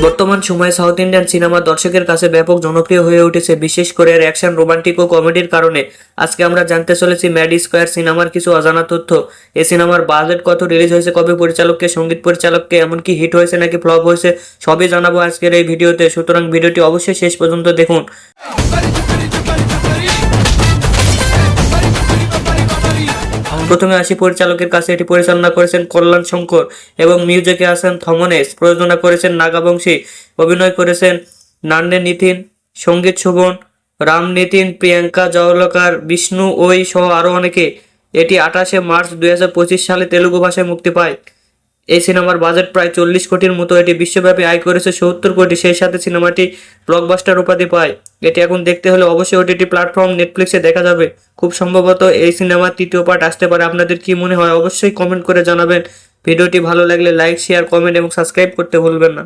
বর্তমান সময়ে south Indian cinema দর্শকের কাছে ব্যাপক জনপ্রিয় হয়ে উঠেছে, বিশেষ করে এর অ্যাকশন, রোমান্টিক ও কমেডির কারণে। আজকে আমরা জানতে চলেছি ম্যাড স্কোয়ার সিনেমার কিছু অজানা তথ্য। এই সিনেমার বাজেট কত, রিলিজ হয়েছে কবে, পরিচালককে, সঙ্গীত পরিচালককে, এমনকি হিট হয়েছে নাকি ফ্লপ হয়েছে, সবই জানাবো আজকের এই ভিডিওতে। সুতরাং ভিডিওটি অবশ্যই শেষ পর্যন্ত দেখুন। প্রথমে আসি পরিচালকের কাছে। এটি পরিচালনা করেছেন কল্যাণ শঙ্কর এবং মিউজিকে আছেন থমনেস। প্রযোজনা করেছেন নাগাবংশী। অভিনয় করেছেন নান্নে নিতিন, সঙ্গীত শোভন, রাম নিতিন, প্রিয়াঙ্কা জওহরলাল, বিষ্ণু ওই সহ আরও অনেকে। এটি 28 মার্চ 2025 সালে তেলুগু ভাষায় মুক্তি পায়। এই সিনেমার বাজেট প্রায় 40 কোটির মতো। এটি বিশ্বব্যাপী আয় করেছে 70 কোটি। সেই সাথে সিনেমাটি ব্লকবাস্টার উপাধি পায়। এটি এখন দেখতে হলে অবশ্যই ওটিটি প্ল্যাটফর্ম নেটফ্লিক্সে দেখা যাবে। খুব সম্ভবত এই সিনেমার তৃতীয় পার্ট আসতে পারে। আপনাদের কি মনে হয় অবশ্যই কমেন্ট করে জানাবেন। ভিডিওটি ভালো লাগলে লাইক, শেয়ার, কমেন্ট এবং সাবস্ক্রাইব করতে ভুলবেন না।